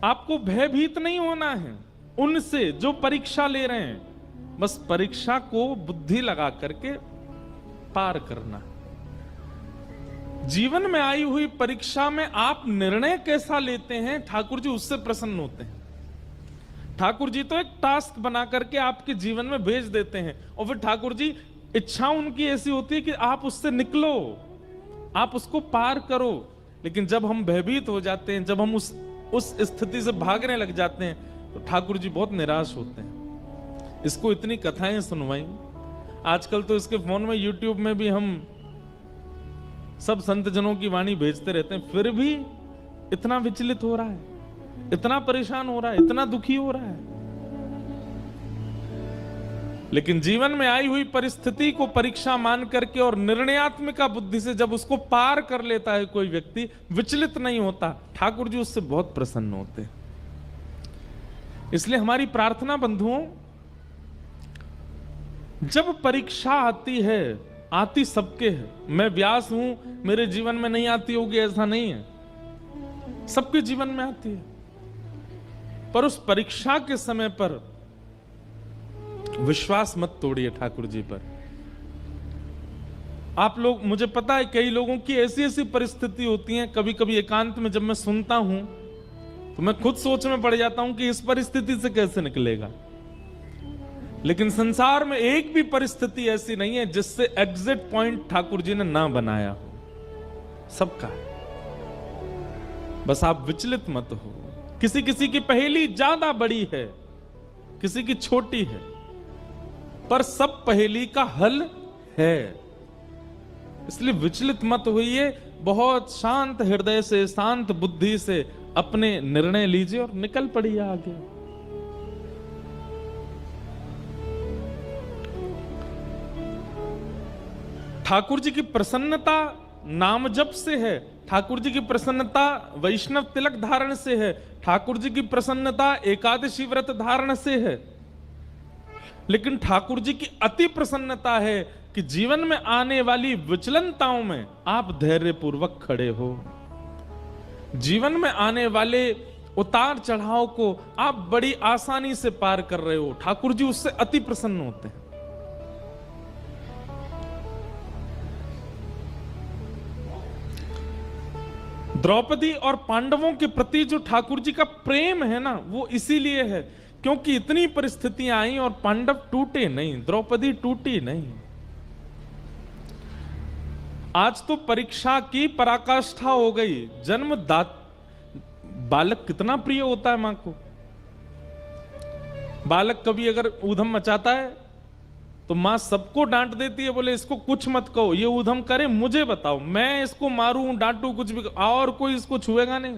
आपको भयभीत नहीं होना है उनसे जो परीक्षा ले रहे हैं, बस परीक्षा को बुद्धि लगा करके पार करना। जीवन में आई हुई परीक्षा में आप निर्णय कैसा लेते हैं, ठाकुर जी उससे प्रसन्न होते हैं। ठाकुर जी तो एक टास्क बना करके आपके जीवन में भेज देते हैं, और फिर ठाकुर जी इच्छा उनकी ऐसी होती है कि आप उससे निकलो, आप उसको पार करो। लेकिन जब हम भयभीत हो जाते हैं, जब हम उस स्थिति से भागने लग जाते हैं, तो ठाकुर जी बहुत निराश होते हैं। इसको इतनी कथाएं सुनवाई, आजकल तो इसके फोन में यूट्यूब में भी हम सब संत जनों की वाणी भेजते रहते हैं, फिर भी इतना विचलित हो रहा है, इतना परेशान हो रहा है, इतना दुखी हो रहा है। लेकिन जीवन में आई हुई परिस्थिति को परीक्षा मान करके और निर्णयात्मक बुद्धि से जब उसको पार कर लेता है कोई व्यक्ति, विचलित नहीं होता, ठाकुर जी उससे बहुत प्रसन्न होते हैं। इसलिए हमारी प्रार्थना बंधुओं, जब परीक्षा आती है, आती सबके है, मैं व्यास हूं मेरे जीवन में नहीं आती होगी ऐसा नहीं है, सबके जीवन में आती है। पर उस परीक्षा के समय पर विश्वास मत तोड़िए ठाकुर जी पर। आप लोग, मुझे पता है कई लोगों की ऐसी ऐसी परिस्थिति होती है, कभी कभी एकांत में जब मैं सुनता हूं तो मैं खुद सोच में पड़ जाता हूं कि इस परिस्थिति से कैसे निकलेगा। लेकिन संसार में एक भी परिस्थिति ऐसी नहीं है जिससे एग्जिट पॉइंट ठाकुर जी ने ना बनाया हो, सबका है। बस आप विचलित मत हो। किसी किसी की पहेली ज्यादा बड़ी है, किसी की छोटी है, पर सब पहेली का हल है। इसलिए विचलित मत होइए, बहुत शांत हृदय से, शांत बुद्धि से अपने निर्णय लीजिए और निकल पड़िए आगे। ठाकुर जी की प्रसन्नता नाम जप से है, ठाकुर जी की प्रसन्नता वैष्णव तिलक धारण से है, ठाकुर जी की प्रसन्नता एकादशी व्रत धारण से है। लेकिन ठाकुर जी की अति प्रसन्नता है कि जीवन में आने वाली विचलनताओं में आप धैर्यपूर्वक खड़े हो, जीवन में आने वाले उतार चढ़ाव को आप बड़ी आसानी से पार कर रहे हो। ठाकुर जी उससे अति प्रसन्न होते हैं। द्रौपदी और पांडवों के प्रति जो ठाकुर जी का प्रेम है ना, वो इसीलिए है क्योंकि इतनी परिस्थितियां आई और पांडव टूटे नहीं, द्रौपदी टूटी नहीं। आज तो परीक्षा की पराकाष्ठा हो गई। बालक कितना प्रिय होता है मां को। बालक कभी अगर ऊधम मचाता है तो मां सबको डांट देती है, बोले इसको कुछ मत कहो, ये ऊधम करे मुझे बताओ, मैं इसको मारूं डांटू कुछ भी, और कोई इसको छुएगा नहीं।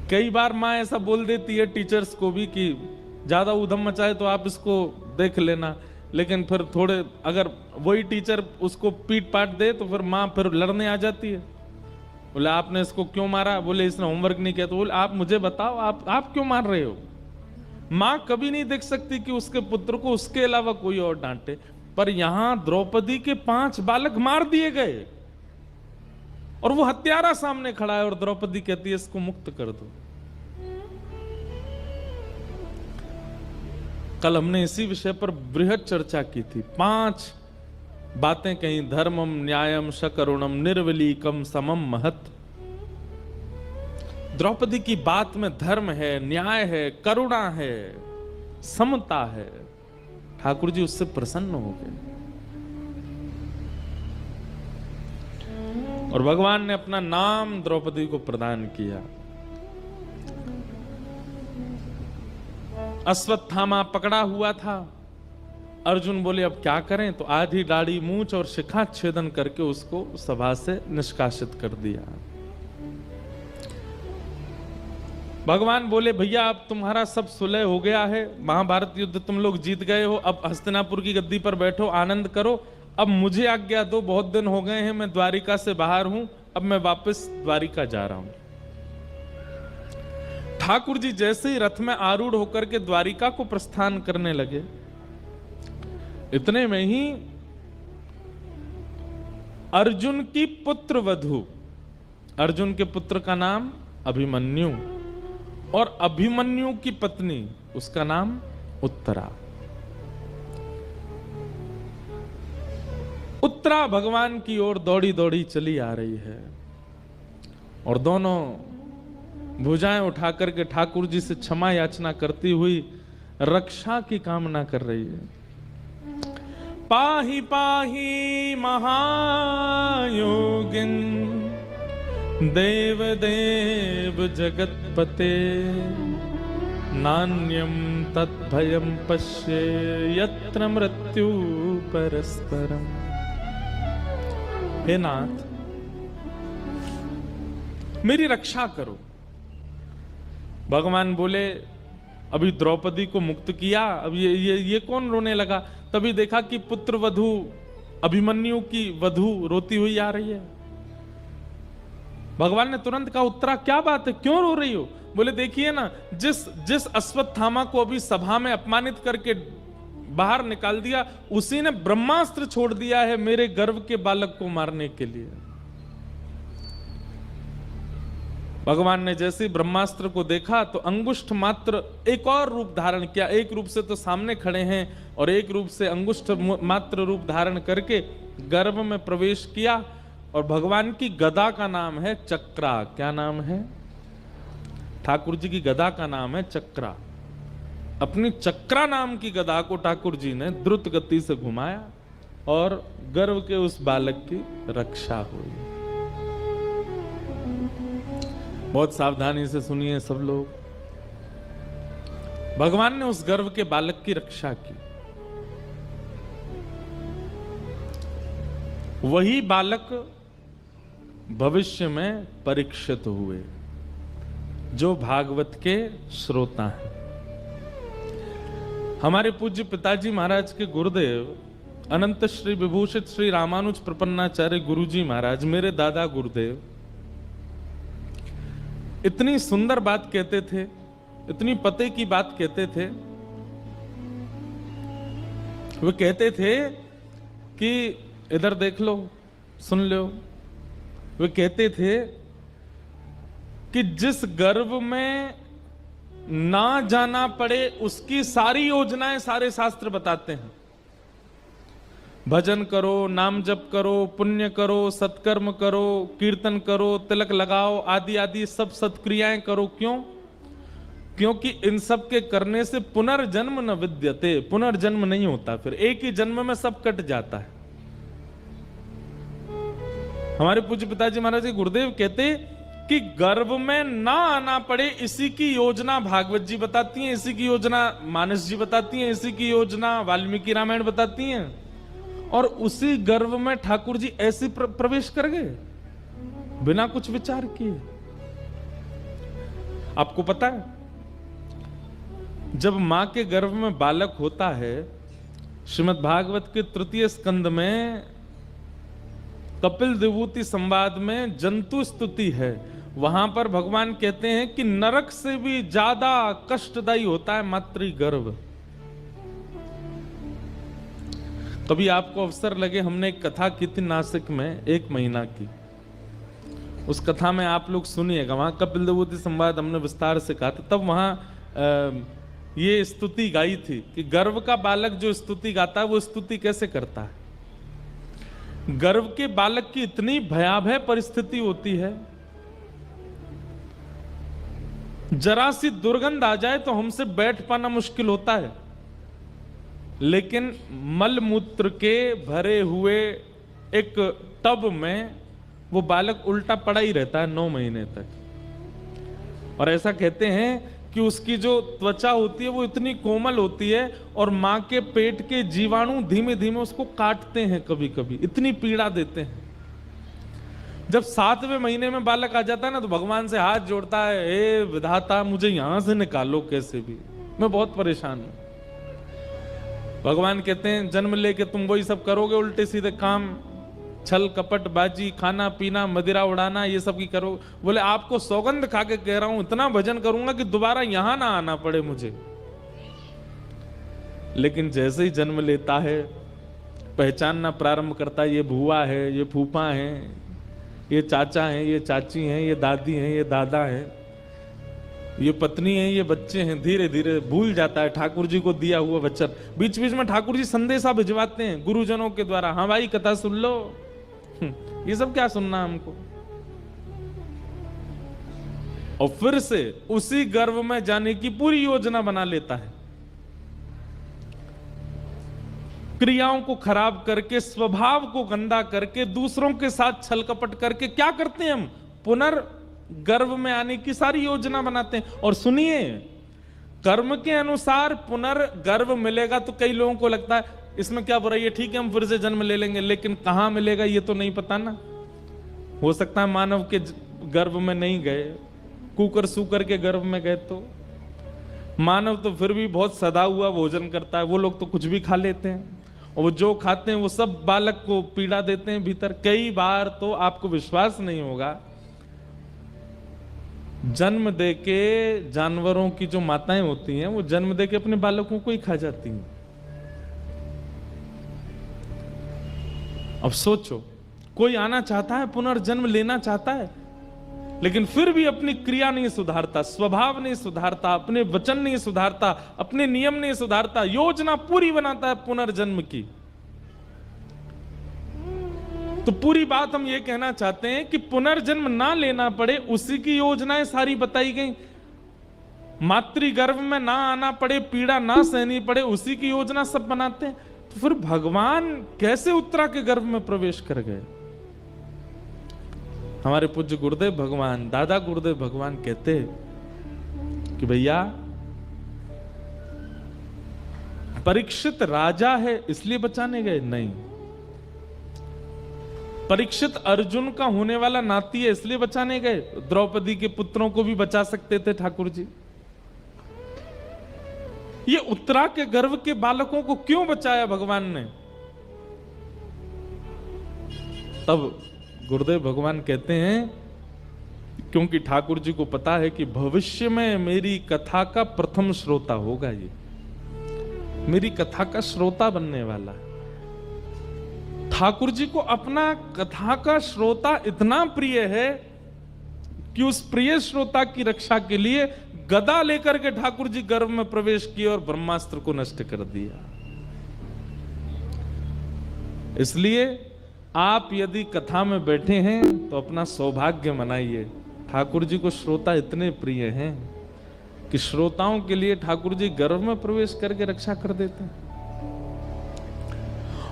कई बार मां ऐसा बोल देती है टीचर्स को भी कि ज्यादा ऊधम मचाए तो आप इसको देख लेना, लेकिन फिर थोड़े अगर वही टीचर उसको पीट पाट दे तो फिर मां फिर लड़ने आ जाती है। बोले आपने इसको क्यों मारा, बोले इसने होमवर्क नहीं किया, तो बोले आप मुझे बताओ आप क्यों मार रहे हो। मां कभी नहीं देख सकती कि उसके पुत्र को उसके अलावा कोई और डांटे। पर यहां द्रौपदी के 5 बालक मार दिए गए और वो हत्यारा सामने खड़ा है और द्रौपदी कहती है इसको मुक्त कर दो। कल हमने इसी विषय पर बृहद चर्चा की थी। 5 बातें कहीं, धर्मम न्यायम शकरुणम निर्वलीकम समम महत। द्रौपदी की बात में धर्म है, न्याय है, करुणा है, समता है। ठाकुर जी उससे प्रसन्न हो गए और भगवान ने अपना नाम द्रौपदी को प्रदान किया। अश्वत्थामा पकड़ा हुआ था। अर्जुन बोले अब क्या करें, तो आधी दाढ़ी मूंछ और शिखा छेदन करके उसको सभा से निष्कासित कर दिया। भगवान बोले भैया अब तुम्हारा सब सुलह हो गया है, महाभारत युद्ध तुम लोग जीत गए हो, अब हस्तिनापुर की गद्दी पर बैठो, आनंद करो, अब मुझे आज्ञा दो, बहुत दिन हो गए हैं मैं द्वारिका से बाहर हूं, अब मैं वापस द्वारिका जा रहा हूं। ठाकुर जी जैसे ही रथ में आरूढ़ होकर के द्वारिका को प्रस्थान करने लगे, इतने में ही अर्जुन की पुत्र वधू अर्जुन के पुत्र का नाम अभिमन्यु, और अभिमन्यु की पत्नी उसका नाम उत्तरा। उत्तरा भगवान की ओर दौड़ी दौड़ी चली आ रही है और दोनों भुजाएं उठा करके ठाकुर जी से क्षमा याचना करती हुई रक्षा की कामना कर रही है। पाहि पाहि महायोगिन देव देव जगतपते, नान्यम तद्भयम पश्ये यत्र मृत्यु परस्परम। हे नाथ, मेरी रक्षा करो। भगवान बोले, अभी द्रौपदी को मुक्त किया, अब ये कौन रोने लगा? तभी देखा कि पुत्र वधू अभिमन्यु की वधू रोती हुई आ रही है। भगवान ने तुरंत कहा, उत्तरा क्या बात है, क्यों रो रही हो? बोले देखिए ना, जिस अश्वत्थामा को अभी सभा में अपमानित करके बाहर निकाल दिया, उसी ने ब्रह्मास्त्र छोड़ दिया है मेरे गर्भ के बालक को मारने के लिए। भगवान ने जैसे ही ब्रह्मास्त्र को देखा तो अंगुष्ठ मात्र एक और रूप धारण किया। एक रूप से तो सामने खड़े हैं और एक रूप से अंगुष्ठ मात्र रूप धारण करके गर्भ में प्रवेश किया। और भगवान की गदा का नाम है चक्रा। क्या नाम है? ठाकुर जी की गदा का नाम है चक्रा। अपनी चक्रा नाम की गदा को ठाकुर जी ने द्रुत गति से घुमाया और गर्भ के उस बालक की रक्षा हुई। बहुत सावधानी से सुनिए सब लोग। भगवान ने उस गर्भ के बालक की रक्षा की। वही बालक भविष्य में परीक्षित हुए, जो भागवत के श्रोता हैं। हमारे पूज्य पिताजी महाराज के गुरुदेव अनंत श्री विभूषित श्री रामानुज प्रपन्नाचार्य गुरुजी महाराज, मेरे दादा गुरुदेव, इतनी सुंदर बात कहते थे, इतनी पते की बात कहते थे। वो कहते थे कि इधर देख लो, सुन लो। वे कहते थे कि जिस गर्भ में ना जाना पड़े उसकी सारी योजनाएं सारे शास्त्र बताते हैं। भजन करो, नाम जप करो, पुण्य करो, सत्कर्म करो, कीर्तन करो, तिलक लगाओ, आदि आदि सब सत्क्रियाएं करो। क्यों? क्योंकि इन सब के करने से पुनर्जन्म न विद्यते, पुनर्जन्म नहीं होता, फिर एक ही जन्म में सब कट जाता है। हमारे पूज्य पिताजी महाराज के गुरुदेव कहते कि गर्भ में ना आना पड़े, इसी की योजना भागवत जी बताती हैं, इसी की योजना मानस जी बताती हैं, इसी की योजना वाल्मीकि रामायण बताती हैं। और उसी गर्भ में ठाकुर जी ऐसे प्रवेश कर गए बिना कुछ विचार किए। आपको पता है, जब मां के गर्भ में बालक होता है, श्रीमद् भागवत के तृतीय स्कंद में कपिल विभूति संवाद में जंतु स्तुति है। वहां पर भगवान कहते हैं कि नरक से भी ज्यादा कष्टदायी होता है मातृगर्भ। कभी आपको अवसर लगे, हमने एक कथा की थी नासिक में 1 महीना की, उस कथा में आप लोग सुनिएगा। वहां कपिल विभूति संवाद हमने विस्तार से कहा था। तब वहां ये स्तुति गाई थी कि गर्भ का बालक जो स्तुति गाता है वो स्तुति कैसे करता है। गर्भ के बालक की इतनी भयावह परिस्थिति होती है, जरा सी दुर्गंध आ जाए तो हमसे बैठ पाना मुश्किल होता है, लेकिन मलमूत्र के भरे हुए एक टब में वो बालक उल्टा पड़ा ही रहता है 9 महीने तक। और ऐसा कहते हैं कि उसकी जो त्वचा होती है वो इतनी कोमल होती है और मां के पेट के जीवाणु धीमे धीमे उसको काटते हैं, कभी कभी इतनी पीड़ा देते हैं। जब 7वें महीने में बालक आ जाता है ना, तो भगवान से हाथ जोड़ता है, हे विधाता मुझे यहां से निकालो कैसे भी, मैं बहुत परेशान हूं। भगवान कहते हैं जन्म लेके तुम वही सब करोगे, उल्टे सीधे काम, छल कपट बाजी, खाना पीना, मदिरा उड़ाना, ये सब की करो। बोले आपको सौगंध खा के कह रहा हूं, इतना भजन करूंगा कि दोबारा यहां ना आना पड़े मुझे। लेकिन जैसे ही जन्म लेता है, पहचानना प्रारंभ करता है, ये भुआ है, ये फूफा है, ये चाचा हैं, ये चाची हैं, ये दादी हैं, ये दादा हैं, ये पत्नी है, ये बच्चे हैं। धीरे धीरे भूल जाता है ठाकुर जी को दिया हुआ वचन। बीच बीच में ठाकुर जी संदेशा भिजवाते हैं गुरुजनों के द्वारा, हाँ भाई कथा सुन लो। ये सब क्या सुनना हमको। और फिर से उसी गर्भ में जाने की पूरी योजना बना लेता है। क्रियाओं को खराब करके, स्वभाव को गंदा करके, दूसरों के साथ छल कपट करके क्या करते हैं हम, पुनर्गर्भ में आने की सारी योजना बनाते हैं। और सुनिए, कर्म के अनुसार पुनर्गर्भ मिलेगा तो कई लोगों को लगता है इसमें क्या बुराई है, ठीक है हम फिर से जन्म ले लेंगे, लेकिन कहां मिलेगा ये तो नहीं पता ना। हो सकता है मानव के गर्भ में नहीं गए, कुकर सूकर के गर्भ में गए, तो मानव तो फिर भी बहुत सदा हुआ भोजन करता है। वो लोग तो कुछ भी खा लेते हैं, और वो जो खाते हैं वो सब बालक को पीड़ा देते हैं भीतर। कई बार तो आपको विश्वास नहीं होगा, जन्म दे के जानवरों की जो माताएं होती हैं वो जन्म दे के अपने बालकों को ही खा जाती हैं। अब सोचो, कोई आना चाहता है, पुनर्जन्म लेना चाहता है, लेकिन फिर भी अपनी क्रिया नहीं सुधारता, स्वभाव नहीं सुधारता, अपने वचन नहीं सुधारता, अपने नियम नहीं सुधारता, योजना पूरी बनाता है पुनर्जन्म की। तो पूरी बात हम ये कहना चाहते हैं कि पुनर्जन्म ना लेना पड़े उसी की योजनाएं सारी बताई गई। मातृगर्भ में ना आना पड़े, पीड़ा ना सहनी पड़े, उसी की योजना सब बनाते हैं। तो फिर भगवान कैसे उत्तरा के गर्भ में प्रवेश कर गए। हमारे पूज्य गुरुदेव भगवान, दादा गुरुदेव भगवान कहते कि भैया परीक्षित राजा है इसलिए बचाने गए नहीं, परीक्षित अर्जुन का होने वाला नाती है इसलिए बचाने गए। द्रौपदी के पुत्रों को भी बचा सकते थे ठाकुर जी, ये उत्तरा के गर्भ के बालकों को क्यों बचाया भगवान ने। तब गुरुदेव भगवान कहते हैं क्योंकि ठाकुर जी को पता है कि भविष्य में मेरी कथा का प्रथम श्रोता होगा, ये मेरी कथा का श्रोता बनने वाला है। ठाकुर जी को अपना कथा का श्रोता इतना प्रिय है कि उस प्रिय श्रोता की रक्षा के लिए गदा लेकर के ठाकुर जी गर्भ में प्रवेश किए और ब्रह्मास्त्र को नष्ट कर दिया। इसलिए आप यदि कथा में बैठे हैं तो अपना सौभाग्य मनाइए। ठाकुर जी को श्रोता इतने प्रिय हैं कि श्रोताओं के लिए ठाकुर जी गर्भ में प्रवेश करके रक्षा कर देते हैं।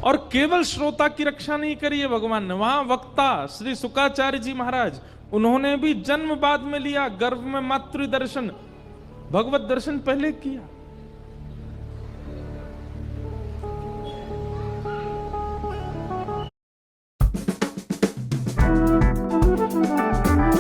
और केवल श्रोता की रक्षा नहीं करी है भगवान ने, वहां वक्ता श्री शुकाचार्य जी महाराज, उन्होंने भी जन्म बाद में लिया, गर्भ में मातृ दर्शन, भगवत दर्शन पहले किया।